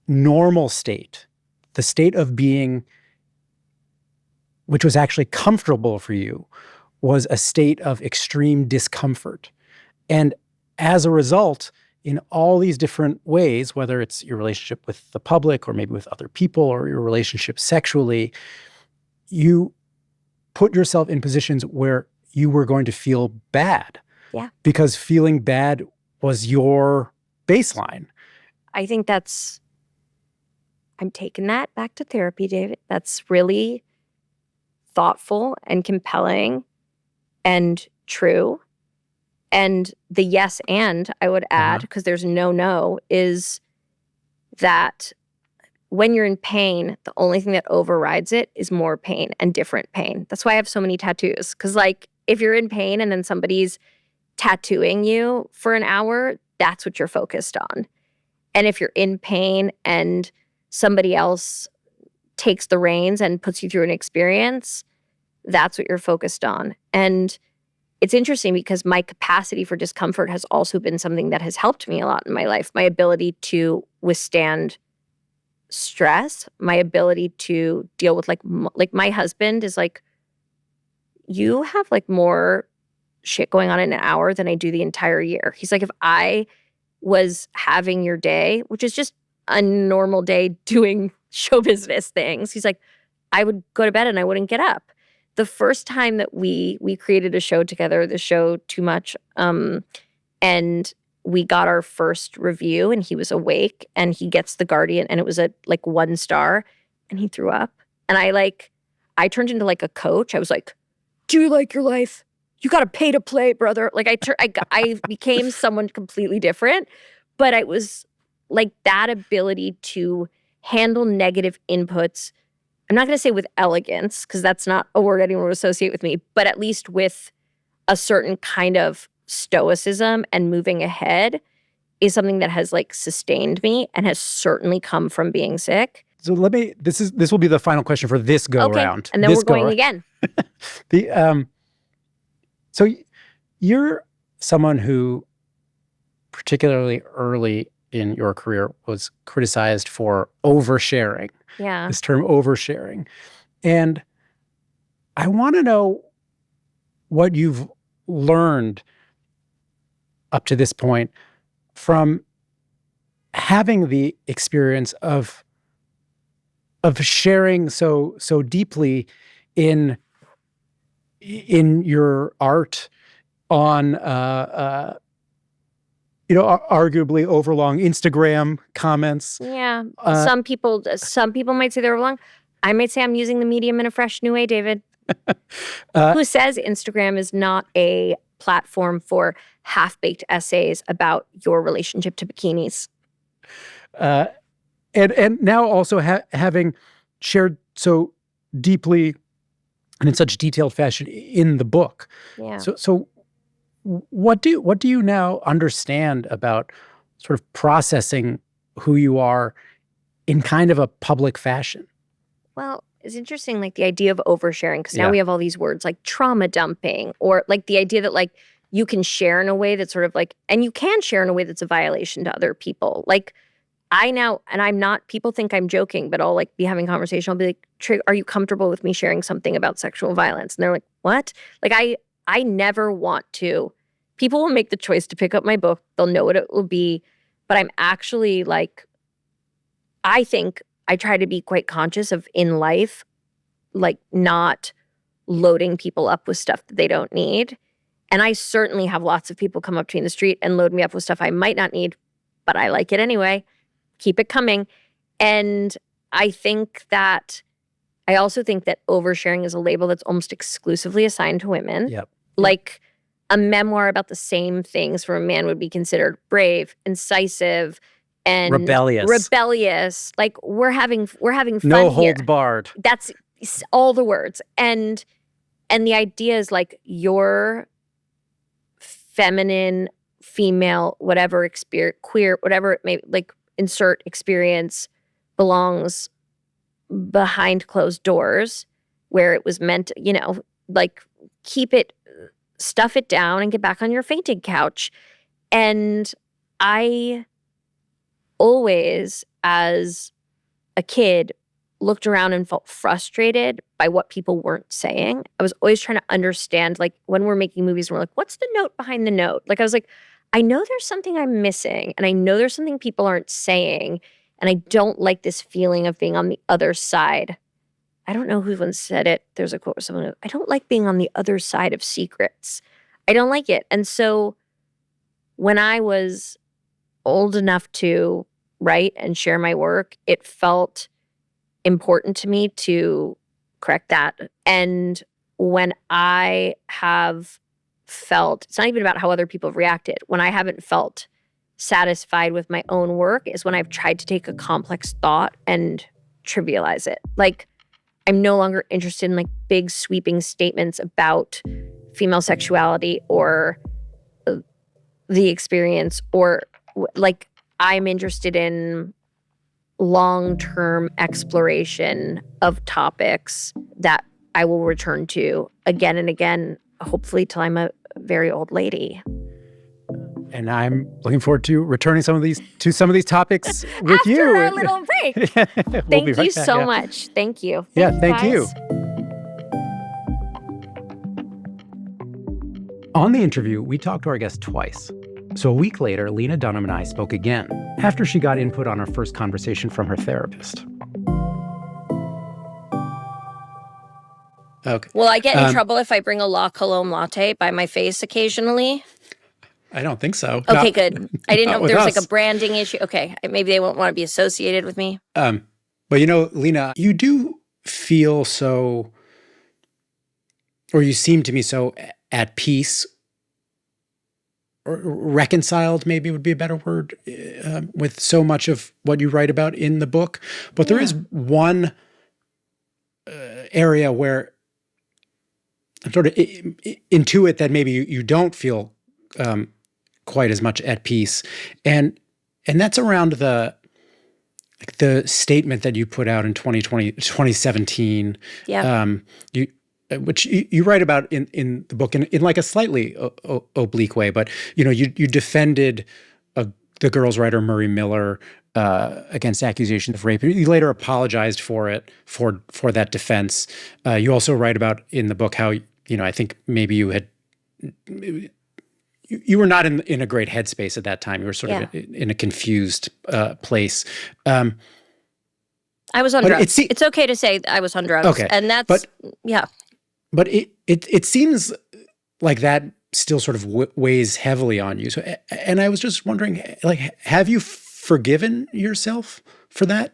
S2: normal state, the state of being which was actually comfortable for you, was a state of extreme discomfort. And as a result, in all these different ways, whether it's your relationship with the public or maybe with other people or your relationship sexually, you put yourself in positions where you were going to feel bad.
S1: Yeah.
S2: Because feeling bad was your baseline.
S1: I think I'm taking that back to therapy, David. That's really thoughtful and compelling and true. And the yes and I would add, because there's no, is that when you're in pain, the only thing that overrides it is more pain and different pain. That's why I have so many tattoos. Because, like, if you're in pain and then somebody's tattooing you for an hour, that's what you're focused on. And if you're in pain and somebody else takes the reins and puts you through an experience, that's what you're focused on. And it's interesting because my capacity for discomfort has also been something that has helped me a lot in my life. My ability to withstand stress, my ability to deal with like my husband is like, you have like more shit going on in an hour than I do the entire year. He's like, if I was having your day, which is just a normal day doing show business things, he's like, I would go to bed and I wouldn't get up. The first time that we created a show together, the show Too Much, and we got our first review and he was awake and he gets The Guardian and it was a like 1 star and he threw up. And I turned into like a coach. I was like, do you like your life? You got to pay to play, brother. Like I became someone completely different, but it was like that ability to handle negative inputs. I'm not going to say with elegance, because that's not a word anyone would associate with me, but at least with a certain kind of stoicism and moving ahead is something that has like sustained me and has certainly come from being sick.
S2: So this will be the final question for this go round.
S1: And then we're going again.
S2: So you're someone who particularly early in your career was criticized for oversharing.
S1: Yeah.
S2: This term oversharing. And I want to know what you've learned up to this point from having the experience of sharing so deeply in your art on arguably overlong Instagram comments.
S1: Yeah. Some people might say they're wrong. I might say I'm using the medium in a fresh new way, David. Who says Instagram is not a platform for half-baked essays about your relationship to bikinis?
S2: And now also having shared so deeply and in such detailed fashion in the book.
S1: Yeah.
S2: So what do you now understand about sort of processing who you are in kind of a public fashion?
S1: Well, it's interesting, like the idea of oversharing, because now we have all these words like trauma dumping, or like the idea that like you can share in a way that's sort of like, and you can share in a way that's a violation to other people. Like I now, and I'm not, people think I'm joking, but I'll like be having conversation. I'll be like, are you comfortable with me sharing something about sexual violence? And they're like, what? Like I never want to. People will make the choice to pick up my book. They'll know what it will be. But I'm actually like, I think I try to be quite conscious of in life, like not loading people up with stuff that they don't need. And I certainly have lots of people come up to me in the street and load me up with stuff I might not need, but I like it anyway. Keep it coming. And I also think that oversharing is a label that's almost exclusively assigned to women.
S2: Yep.
S1: Like a memoir about the same things from a man would be considered brave, incisive, and rebellious. Like we're having fun
S2: no
S1: here.
S2: holds barred.
S1: That's all the words. And the idea is like your feminine, female, whatever experience, queer, whatever it may, like insert experience belongs behind closed doors where it was meant, like stuff it down and get back on your fainting couch. And I always, as a kid, looked around and felt frustrated by what people weren't saying. I was always trying to understand, like when we're making movies and we're like, what's the note behind the note? Like I was like, I know there's something I'm missing and I know there's something people aren't saying and I don't like this feeling of being on the other side. I don't know who once said it. There's a quote where someone goes, I don't like being on the other side of secrets. I don't like it. And so when I was old enough to write and share my work, it felt important to me to correct that. And when I have felt, it's not even about how other people have reacted, when I haven't felt satisfied with my own work is when I've tried to take a complex thought and trivialize it. Like, I'm no longer interested in like big sweeping statements about female sexuality or the experience, or like I'm interested in long-term exploration of topics that I will return to again and again, hopefully till I'm a very old lady.
S2: And I'm looking forward to returning some of these topics with
S1: After
S2: you.
S1: our little break.
S2: We'll
S1: Thank
S2: be right
S1: you
S2: back,
S1: so
S2: yeah.
S1: much. Thank you.
S2: Yeah, thank you.
S1: guys.
S2: On the interview, we talked to our guest twice. So a week later, Lena Dunham and I spoke again after she got input on our first conversation from her therapist. Okay.
S1: Will I get in trouble if I bring a La Colombe latte by my face occasionally?
S2: I don't think so.
S1: Okay, good. I didn't know if there was
S2: us.
S1: like a branding issue. Okay, maybe they won't want to be associated with me.
S2: But Lena, you do feel so, or you seem to me so at peace, or reconciled maybe would be a better word, with so much of what you write about in the book. But there is one area where I sort of intuit that maybe you don't feel quite as much at peace, and that's around the statement that you put out in 2017.
S1: Yeah.
S2: Which you write about in the book in like a slightly oblique way, but you defended the girls' writer Murray Miller against accusations of rape. You later apologized for it for that defense. You also write about in the book how I think maybe you were not in a great headspace at that time. You were sort of in a confused place.
S1: I was on drugs. It's okay to say I was on drugs.
S2: Okay.
S1: And that's,
S2: But it seems like that still sort of weighs heavily on you. So, and I was just wondering, like, have you forgiven yourself for that?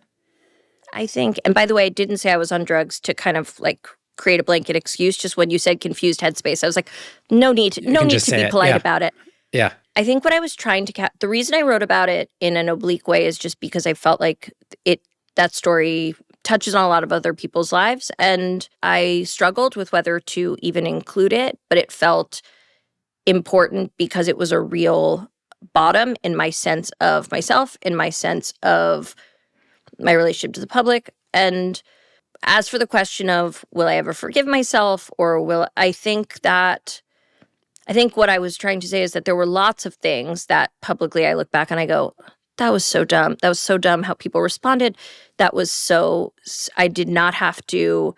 S1: I think, and by the way, I didn't say I was on drugs to kind of like create a blanket excuse. Just when you said confused headspace, I was like, no need to be polite about it.
S2: Yeah.
S1: I think what I was trying to the reason I wrote about it in an oblique way is just because I felt like that story touches on a lot of other people's lives, and I struggled with whether to even include it, but it felt important because it was a real bottom in my sense of myself, in my sense of my relationship to the public. And as for the question of will I ever forgive myself, or I think what I was trying to say is that there were lots of things that publicly I look back and I go, that was so dumb. That was so dumb how people responded. I did not have to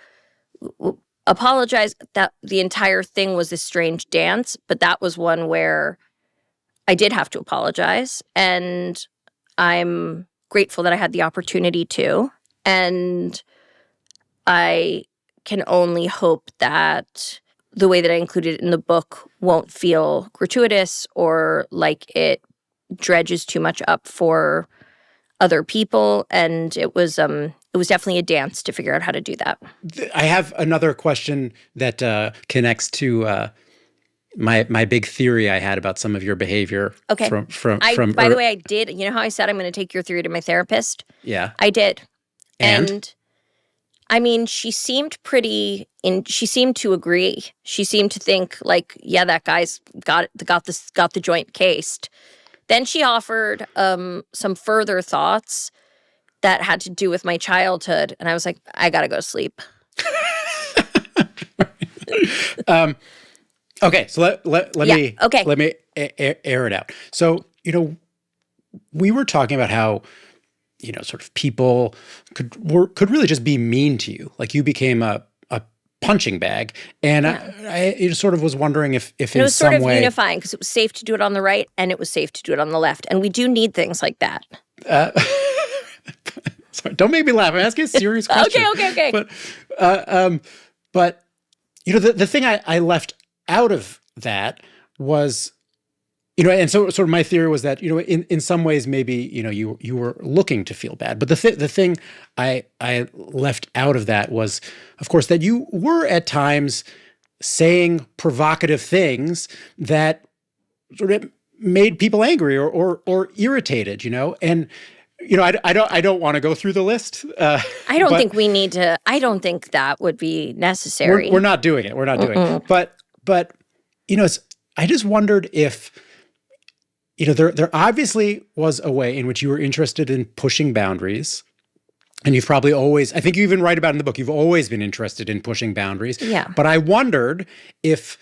S1: apologize. That the entire thing was this strange dance, but that was one where I did have to apologize. And I'm grateful that I had the opportunity to. And I can only hope that the way that I included it in the book won't feel gratuitous or like it dredges too much up for other people. And it was definitely a dance to figure out how to do that.
S2: I have another question that connects to my big theory I had about some of your behavior.
S1: Okay. By the way, I did. You know how I said I'm going to take your theory to my therapist?
S2: Yeah.
S1: I did.
S2: And
S1: I mean, she seemed to agree. She seemed to think like, yeah, that guy's got the joint cased. Then she offered some further thoughts that had to do with my childhood, and I was like, I gotta go to sleep.
S2: Okay, so let me air it out. So we were talking about how sort of people could really just be mean to you, like you became a punching bag, and I sort of was wondering if
S1: it
S2: in
S1: was
S2: some
S1: sort of
S2: way
S1: unifying because it was safe to do it on the right and it was safe to do it on the left, and we do need things like that.
S2: Sorry, don't make me laugh. I'm asking a serious question.
S1: Okay.
S2: But the thing I left out of that was, and so sort of my theory was that in some ways maybe you were looking to feel bad, but the thing I left out of that was, of course, that you were at times saying provocative things that sort of made people angry or irritated, And I don't want to go through the list.
S1: I don't think we need to. I don't think that would be necessary.
S2: We're not doing it. We're not doing it. But I just wondered if there obviously was a way in which you were interested in pushing boundaries. And you've probably always, I think you even write about in the book, you've always been interested in pushing boundaries.
S1: Yeah.
S2: But I wondered if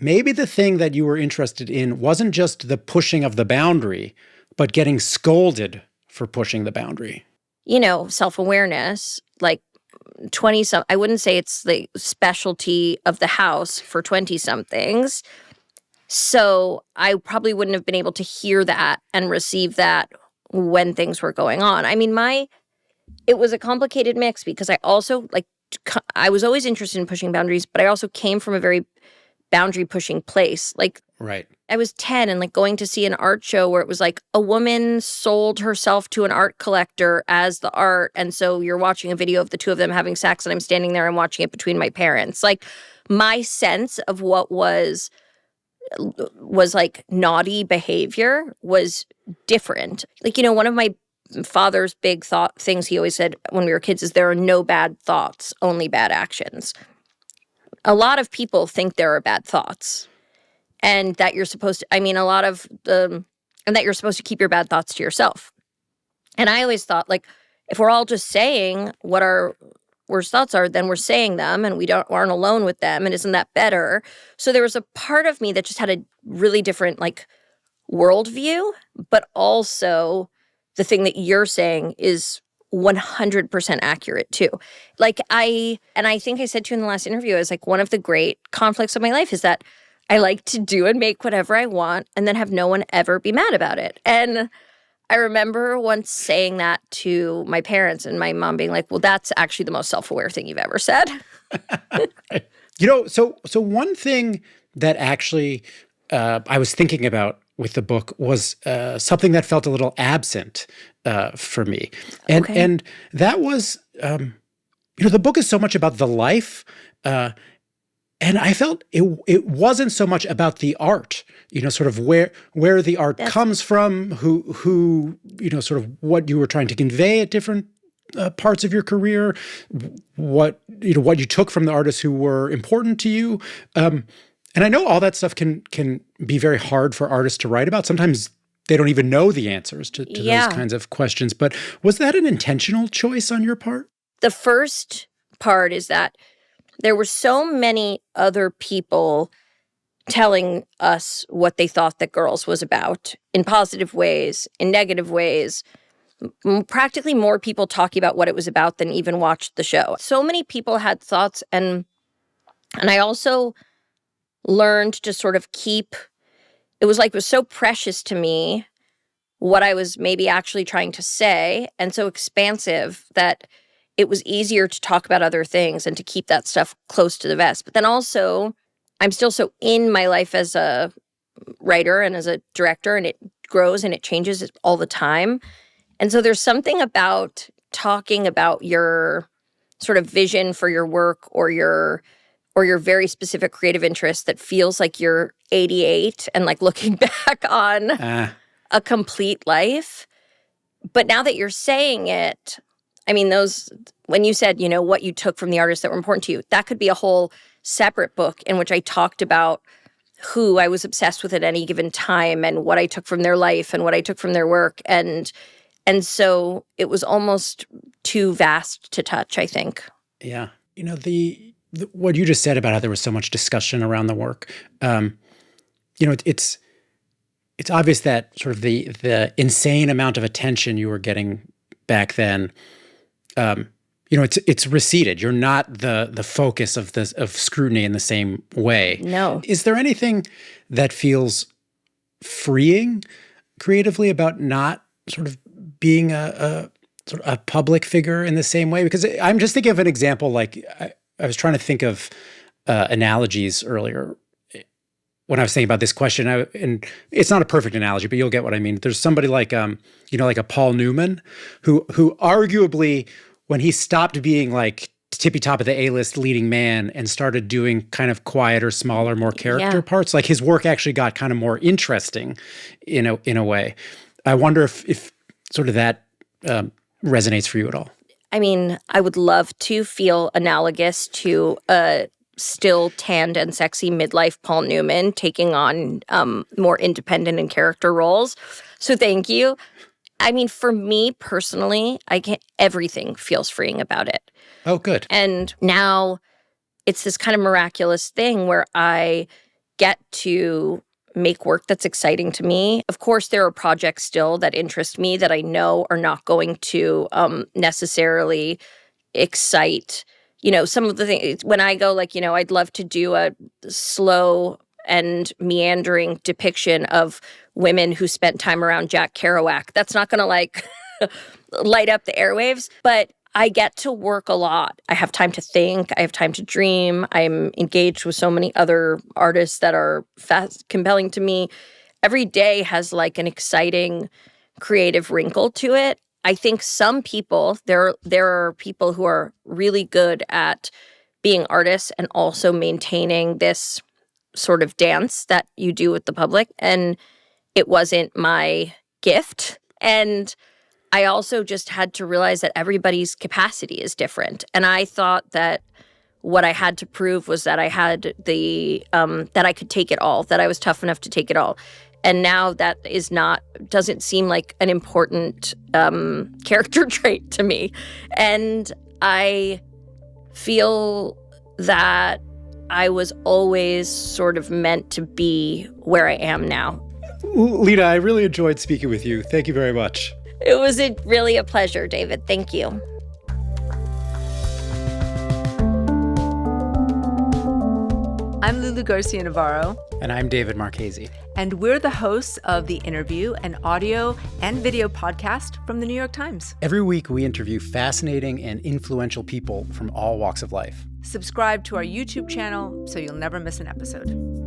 S2: maybe the thing that you were interested in wasn't just the pushing of the boundary, but getting scolded for pushing the boundary.
S1: Self-awareness, like 20-some, I wouldn't say it's the specialty of the house for 20-somethings. So I probably wouldn't have been able to hear that and receive that when things were going on. I mean, it was a complicated mix because I also, I was always interested in pushing boundaries, but I also came from a very boundary pushing place.
S2: Right.
S1: I was 10 and going to see an art show where it was a woman sold herself to an art collector as the art. And so you're watching a video of the two of them having sex and I'm standing there and watching it between my parents. My sense of what was naughty behavior was different. One of my father's big things he always said when we were kids is there are no bad thoughts, only bad actions. A lot of people think there are bad thoughts and that you're supposed to, and that you're supposed to keep your bad thoughts to yourself. And I always thought if we're all just saying what our worst thoughts are, then we're saying them and we aren't alone with them. And isn't that better? So there was a part of me that just had a really different worldview, but also the thing that you're saying is 100% accurate too. I think I said to you in the last interview, is one of the great conflicts of my life is that I like to do and make whatever I want and then have no one ever be mad about it. And I remember once saying that to my parents and my mom being well, that's actually the most self-aware thing you've ever said.
S2: So one thing that actually I was thinking about with the book was something that felt a little absent for me. And that was, the book is so much about the life, and I felt it wasn't so much about the art, sort of where the art comes from, who sort of what you were trying to convey at different parts of your career, what you took from the artists who were important to you. And I know all that stuff can be very hard for artists to write about. Sometimes they don't even know the answers to those kinds of questions. But was that an intentional choice on your part?
S1: The first part is that there were so many other people telling us what they thought that Girls was about in positive ways, in negative ways. Practically more people talking about what it was about than even watched the show. So many people had thoughts, and I also learned to sort of keep, it was so precious to me what I was maybe actually trying to say and so expansive that it was easier to talk about other things and to keep that stuff close to the vest. But then also, I'm still so in my life as a writer and as a director, and it grows and it changes all the time. And so there's something about talking about your sort of vision for your work or your very specific creative interest that feels like you're 88 and looking back on a complete life. But now that you're saying it, when you said, what you took from the artists that were important to you, that could be a whole separate book in which I talked about who I was obsessed with at any given time and what I took from their life and what I took from their work. And so it was almost too vast to touch, I think.
S2: Yeah. What you just said about how there was so much discussion around the work, it's obvious that sort of the insane amount of attention you were getting back then, it's receded. You're not the focus of scrutiny in the same way.
S1: No.
S2: Is there anything that feels freeing creatively about not sort of being a sort of a public figure in the same way? Because I'm just thinking of an example, I was trying to think of analogies earlier when I was thinking about this question. And it's not a perfect analogy, but you'll get what I mean. There's somebody like a Paul Newman, who arguably, when he stopped being tippy top of the A-list leading man and started doing kind of quieter, smaller, more character parts. Like his work actually got kind of more interesting in a way. I wonder if sort of that resonates for you at all.
S1: I mean, I would love to feel analogous to a still tanned and sexy midlife Paul Newman taking on more independent and character roles. So thank you. I mean, for me personally, everything feels freeing about it.
S2: Oh, good.
S1: And now it's this kind of miraculous thing where I get to make work that's exciting to me. Of course, there are projects still that interest me that I know are not going to necessarily excite, some of the things. When I go like, I'd love to do a slow and meandering depiction of women who spent time around Jack Kerouac. That's not going to like light up the airwaves, but I get to work a lot. I have time to think. I have time to dream. I'm engaged with so many other artists that are compelling to me. Every day has like an exciting creative wrinkle to it. I think some people, there are people who are really good at being artists and also maintaining this sort of dance that you do with the public. And it wasn't my gift. And I also just had to realize that everybody's capacity is different. And I thought that what I had to prove was that I had that I could take it all, that I was tough enough to take it all. And now that doesn't seem like an important character trait to me. And I feel that I was always sort of meant to be where I am now.
S2: Lena, I really enjoyed speaking with you. Thank you very much.
S1: It was really a pleasure, David. Thank you.
S6: I'm Lulu Garcia Navarro.
S2: And I'm David Marchese.
S6: And we're the hosts of The Interview, an audio and video podcast from the New York Times.
S2: Every week, we interview fascinating and influential people from all walks of life.
S6: Subscribe to our YouTube channel so you'll never miss an episode.